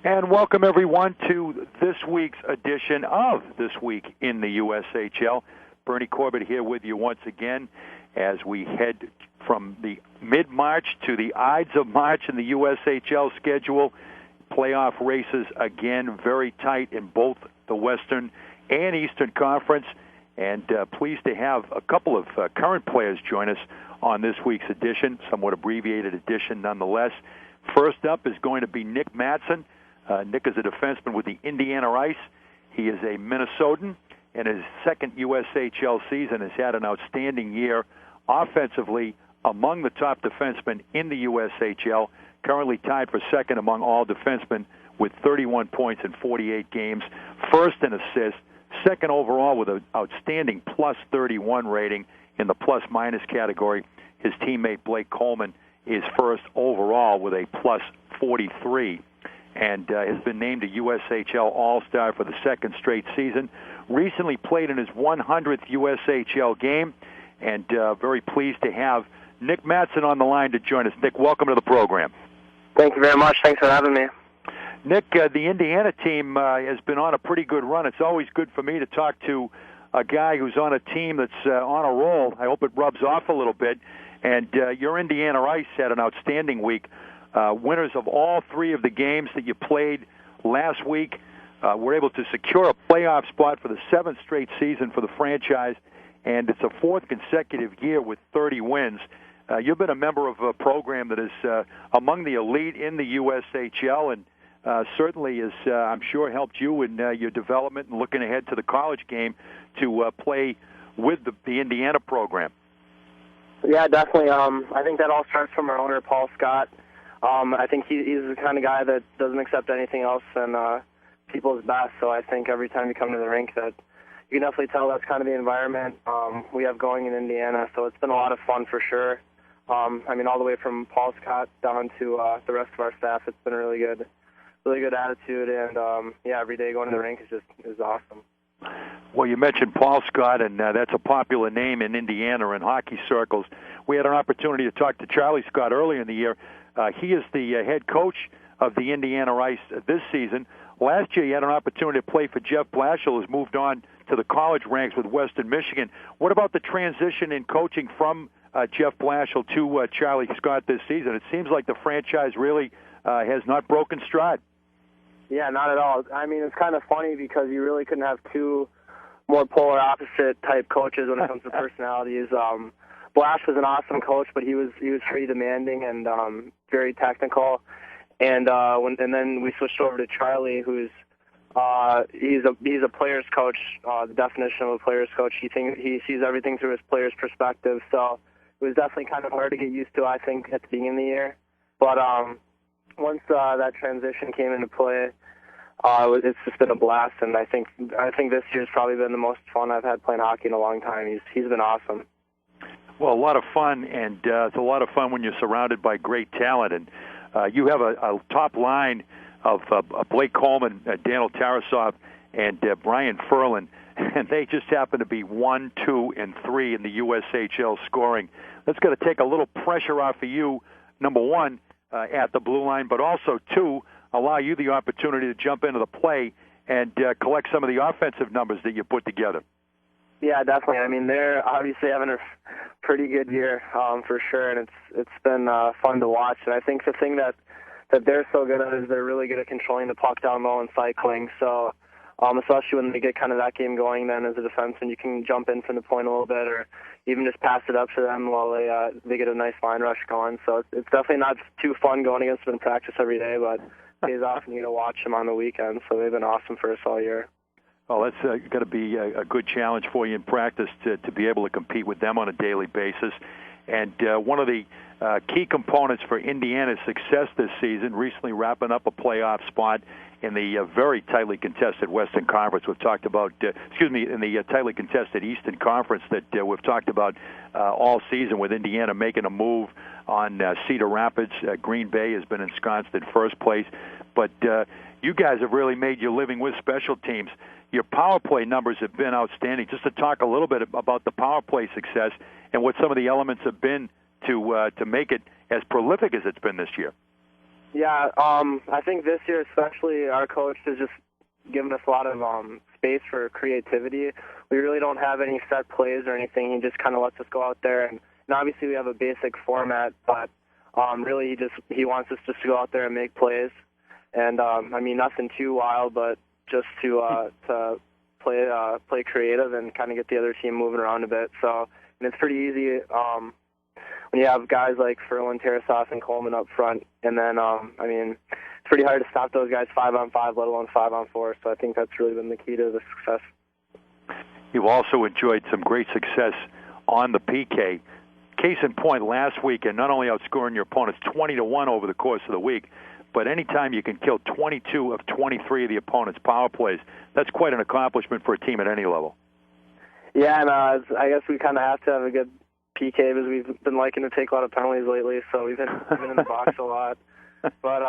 And welcome, everyone, to this week's edition of This Week in the USHL. Bernie Corbett here with you once again as we head from the mid-March to the Ides of March in the USHL schedule. Playoff races, again, very tight in both the Western and Eastern Conference. And pleased to have a couple of current players join us on this week's edition, somewhat abbreviated edition nonetheless. First up is going to be Nick Mattson. Nick is a defenseman with the Indiana Ice. He is a Minnesotan. In his second USHL season has had an outstanding year offensively, among the top defensemen in the USHL, currently tied for second among all defensemen with 31 points in 48 games, first in assists, second overall with an outstanding plus 31 rating in the plus-minus category. His teammate Blake Coleman is first overall with a plus 43. And has been named a USHL All-Star for the second straight season. Recently played in his 100th USHL game, and very pleased to have Nick Mattson on the line to join us. Nick, welcome to the program. Thank you very much. Thanks for having me. Nick, the Indiana team has been on a pretty good run. It's always good for me to talk to a guy who's on a team that's on a roll. I hope it rubs off a little bit. And your Indiana Ice had an outstanding week. Winners of all three of the games that you played last week were able to secure a playoff spot for the seventh straight season for the franchise, and it's a fourth consecutive year with 30 wins. You've been a member of a program that is among the elite in the USHL, and certainly has, I'm sure, helped you in your development and looking ahead to the college game to play with the Indiana program. Yeah, definitely. I think that all starts from our owner, Paul Scott. I think he's the kind of guy that doesn't accept anything else than people's best. So I think every time you come to the rink that you can definitely tell that's kind of the environment we have going in Indiana. So it's been a lot of fun for sure. I mean, all the way from Paul Scott down to the rest of our staff, it's been a really good attitude. And yeah, every day going to the rink is awesome. Well, you mentioned Paul Scott, and that's a popular name in Indiana in hockey circles. We had an opportunity to talk to Charlie Scott earlier in the year. He is the head coach of the Indiana Ice this season. Last year, he had an opportunity to play for Jeff Blashill, who's moved on to the college ranks with Western Michigan. What about the transition in coaching from Jeff Blashill to Charlie Scott this season? It seems like the franchise really has not broken stride. Yeah, not at all. I mean, it's kind of funny because you really couldn't have two more polar opposite type coaches when it comes to personalities. Blash was an awesome coach, but he was pretty demanding and very technical. And then we switched over to Charlie, who's he's a player's coach. The definition of a player's coach, he sees everything through his player's perspective. So it was definitely kind of hard to get used to, I think, at the beginning of the year. But once that transition came into play, it's just been a blast. And I think this year's probably been the most fun I've had playing hockey in a long time. He's been awesome. Well, a lot of fun, and it's a lot of fun when you're surrounded by great talent. And you have a top line of Blake Coleman, Daniel Tarasov, and Brian Ferlin, and they just happen to be 1, 2, and 3 in the USHL scoring. That's going to take a little pressure off of you, number one, at the blue line, but also, two, allow you the opportunity to jump into the play and collect some of the offensive numbers that you put together. Yeah, definitely. I mean, they're obviously having a pretty good year for sure, and it's been fun to watch. And I think the thing that they're so good at is they're really good at controlling the puck down low and cycling. So especially when they get kind of that game going, then as a defenseman, you can jump in from the point a little bit, or even just pass it up to them while they get a nice line rush going. So it's definitely not too fun going against them in practice every day, but it pays off and you get to watch them on the weekend. So they've been awesome for us all year. Well, that's going to be a good challenge for you in practice to be able to compete with them on a daily basis. And one of the key components for Indiana's success this season, recently wrapping up a playoff spot in the very tightly contested Western Conference. We've talked about, in the tightly contested Eastern Conference that we've talked about all season, with Indiana making a move on Cedar Rapids. Green Bay has been ensconced in first place. But you guys have really made your living with special teams. Your power play numbers have been outstanding. Just to talk a little bit about the power play success and what some of the elements have been to make it as prolific as it's been this year. Yeah, I think this year especially our coach has just given us a lot of space for creativity. We really don't have any set plays or anything. He just kind of lets us go out there, and obviously we have a basic format, but really he wants us just to go out there and make plays. And I mean, nothing too wild, but just to play creative and kind of get the other team moving around a bit. So, and it's pretty easy when you have guys like Ferland, Tarasoff, and Coleman up front. And then, I mean, it's pretty hard to stop those guys 5-on-5, let alone 5-on-4. So I think that's really been the key to the success. You've also enjoyed some great success on the PK. Case in point, last week, and not only outscoring your opponents 20-1 over the course of the week, but anytime you can kill 22 of 23 of the opponent's power plays, that's quite an accomplishment for a team at any level. Yeah, and I guess we kind of have to have a good PK because we've been liking to take a lot of penalties lately, so we've been in the box a lot. But,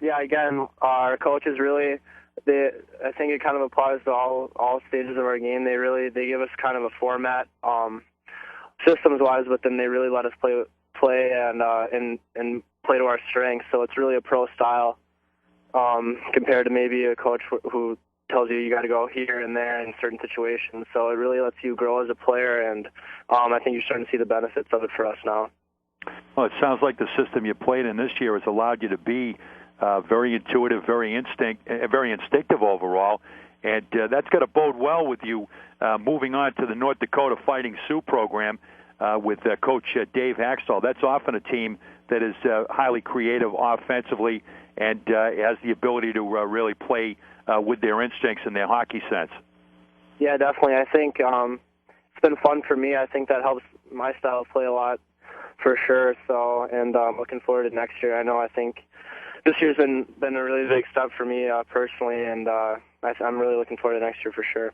yeah, again, our coaches really, I think it kind of applies to all stages of our game. They give us kind of a format systems-wise, but then they really let us play and play to our strengths. So it's really a pro style compared to maybe a coach who tells you got to go here and there in certain situations. So it really lets you grow as a player, and I think you're starting to see the benefits of it for us now. Well, it sounds like the system you played in this year has allowed you to be very intuitive, very instinctive overall, and that's got to bode well with you moving on to the North Dakota Fighting Sioux program with Coach Dave Haxtell. That's often a team that is highly creative offensively and has the ability to really play with their instincts and their hockey sense. Yeah, definitely. I think it's been fun for me. I think that helps my style of play a lot for sure. So, and looking forward to next year. I think this year's been a really big step for me personally, and I'm really looking forward to next year for sure.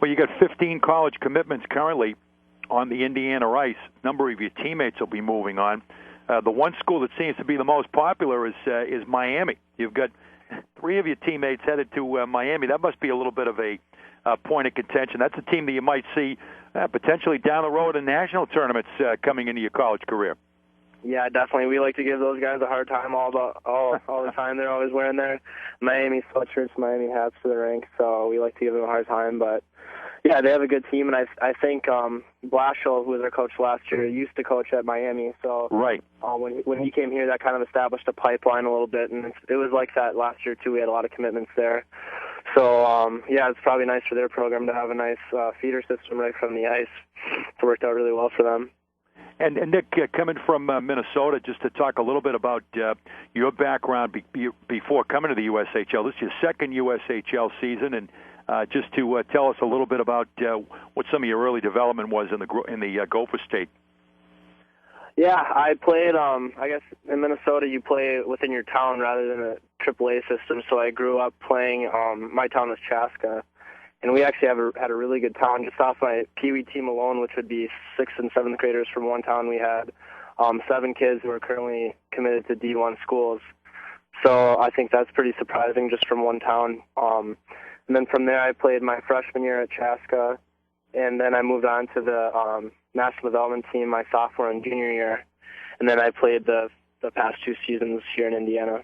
Well, you got 15 college commitments currently on the Indiana ice. A number of your teammates will be moving on. The one school that seems to be the most popular is Miami. You've got 3 of your teammates headed to Miami. That must be a little bit of a point of contention. That's a team that you might see potentially down the road in national tournaments coming into your college career. Yeah, definitely. We like to give those guys a hard time all the time. They're always wearing their Miami sweatshirts, Miami hats for the rink, so we like to give them a hard time. But yeah, they have a good team, and I think Blashill, who was their coach last year, used to coach at Miami. So right. When he came here, that kind of established a pipeline a little bit, and it was like that last year too. We had a lot of commitments there. So yeah, it's probably nice for their program to have a nice feeder system right from the ice. It worked out really well for them. And Nick, coming from Minnesota, just to talk a little bit about your background before coming to the USHL. This is your second USHL season, and just to tell us a little bit about what some of your early development was in the Gopher State. Yeah, I played. I guess in Minnesota you play within your town rather than a AAA system. So I grew up playing. My town was Chaska, and we actually had a really good town. Just off my Pee Wee team alone, which would be 6th and 7th graders from one town, we had 7 kids who are currently committed to D1 schools. So I think that's pretty surprising just from one town. And then from there, I played my freshman year at Chaska, and then I moved on to the national development team my sophomore and junior year, and then I played the past 2 seasons here in Indiana.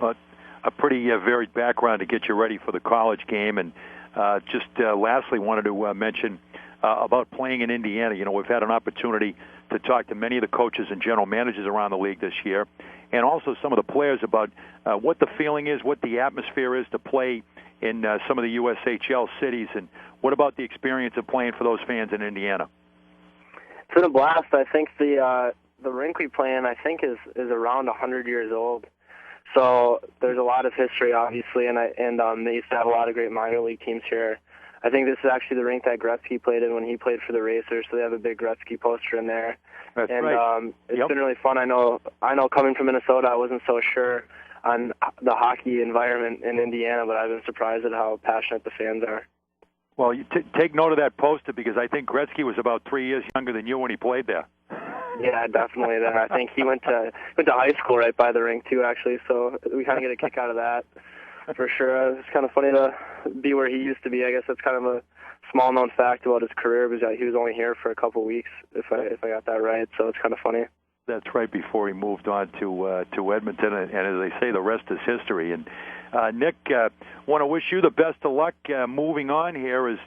Well, a pretty varied background to get you ready for the college game, and just lastly, wanted to mention about playing in Indiana. You know, we've had an opportunity to talk to many of the coaches and general managers around the league this year, and also some of the players about what the feeling is, what the atmosphere is to play in some of the USHL cities, and what about the experience of playing for those fans in Indiana? It's been a blast. I think the rink we play in, I think, is around 100 years old. So there's a lot of history, obviously, and they used to have a lot of great minor league teams here. I think this is actually the rink that Gretzky played in when he played for the Racers, so they have a big Gretzky poster in there. That's and right. It's been really fun. I know coming from Minnesota, I wasn't so sure on the hockey environment in Indiana, but I've been surprised at how passionate the fans are. Well, you take note of that poster, because I think Gretzky was about 3 years younger than you when he played there. Yeah, definitely. Then I think he went to high school right by the rink too, actually. So we kind of get a kick out of that for sure. It's kind of funny to be where he used to be. I guess that's kind of a small known fact about his career, because he was only here for a couple of weeks, if I got that right. So it's kind of funny. That's right before he moved on to Edmonton, and as they say, the rest is history. And Nick, want to wish you the best of luck moving on here as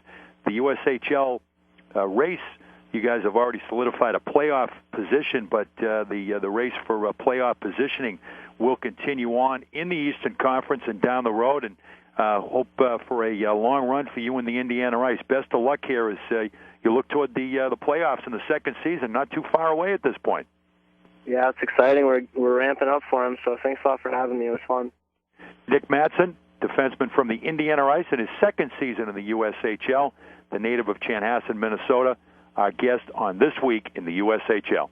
the USHL race. You guys have already solidified a playoff position, but the race for playoff positioning will continue on in the Eastern Conference and down the road. And hope for a long run for you in the Indiana Ice. Best of luck here as you look toward the playoffs in the second season. Not too far away at this point. Yeah, it's exciting. We're ramping up for him. So thanks a lot for having me. It was fun. Nick Mattson, defenseman from the Indiana Ice in his second season in the USHL, the native of Chanhassen, Minnesota, our guest on This Week in the USHL.